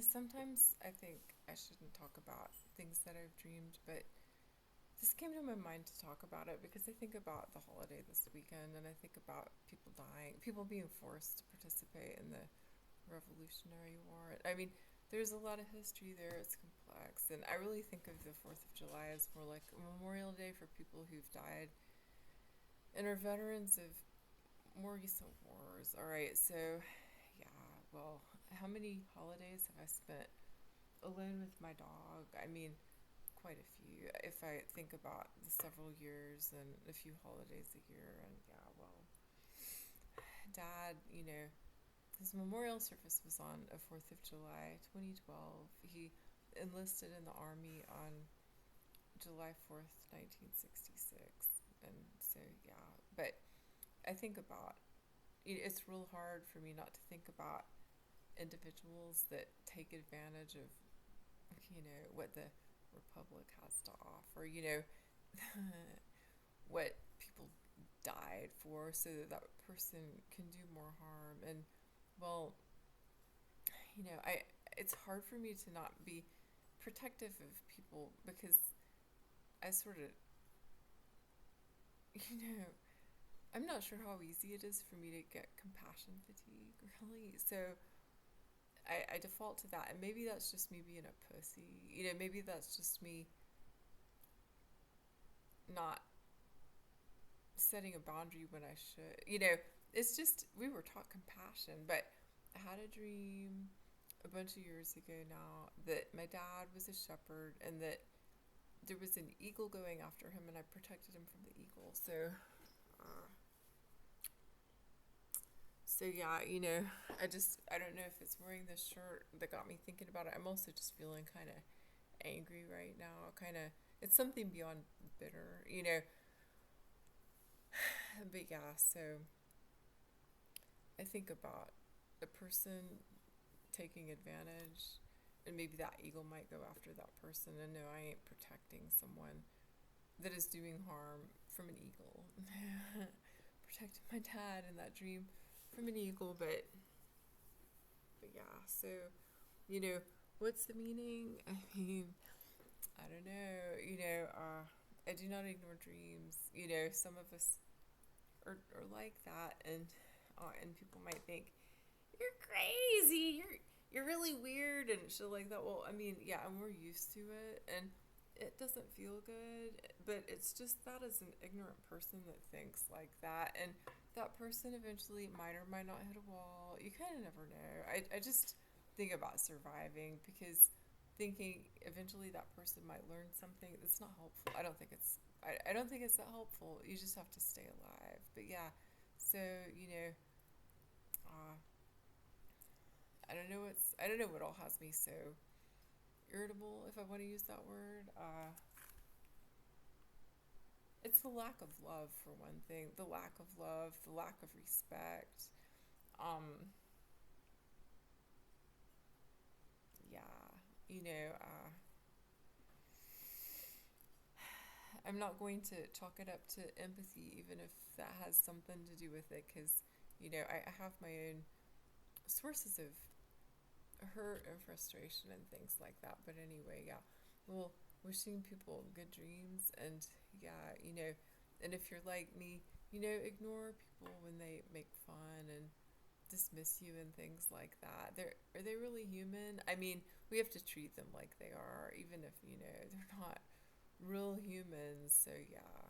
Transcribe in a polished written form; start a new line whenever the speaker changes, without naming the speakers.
sometimes I think I shouldn't talk about things that I've dreamed, but this came to my mind to talk about it because I think about the holiday this weekend and I think about people dying, people being forced to participate in the Revolutionary War. I mean, there's a lot of history there, it's complex, and I really think of the 4th of July as more like a Memorial Day for people who've died and are veterans of more recent wars. All right, so yeah, well, how many holidays have I spent alone with my dog? I mean, quite a few. If I think about the several years and a few holidays a year, and yeah, well, Dad, his memorial service was on a 4th of July, 2012. He enlisted in the Army on July 4th, 1966. And so, yeah, but I think about it's real hard for me not to think about individuals that take advantage of what the republic has to offer, what people died for so that that person can do more harm. And well, I it's hard for me to not be protective of people because I sort of you know I'm not sure how easy it is for me to get compassion fatigue, really. So I default to that, and maybe that's just me being a pussy. Maybe that's just me not setting a boundary when I should. It's just we were taught compassion, but I had a dream a bunch of years ago now that my dad was a shepherd and that there was an eagle going after him, and I protected him from the eagle. Uh, so yeah, I don't know if it's wearing this shirt that got me thinking about it. I'm also just feeling kind of angry right now. Kind of, it's something beyond bitter. But yeah, so I think about a person taking advantage, and maybe that eagle might go after that person. And no, I ain't protecting someone that is doing harm from an eagle. Protecting my dad in that dream from an eagle, but yeah. So, you know, what's the meaning? I mean, I don't know. I do not ignore dreams. Some of us are like that, and people might think you're crazy. You're really weird and shit like that. Well, I mean, yeah, and we're used to it, and it doesn't feel good. But it's just that as an ignorant person that thinks like that, and that person eventually might or might not hit a wall. You kind of never know. I just think about surviving because thinking eventually that person might learn something that's not helpful. I don't think it's that helpful. You just have to stay alive. But yeah, so uh, I don't know what all has me so irritable, if I want to use that word. It's the lack of love, for one thing. The lack of love, the lack of respect. Um, yeah, you know, uh, I'm not going to chalk it up to empathy, even if that has something to do with it, because, I have my own sources of hurt and frustration and things like that. But anyway, yeah. Well, wishing people good dreams, and yeah, and if you're like me, ignore people when they make fun and dismiss you and things like that. Are they really human? I mean, we have to treat them like they are, even if they're not real humans. So yeah,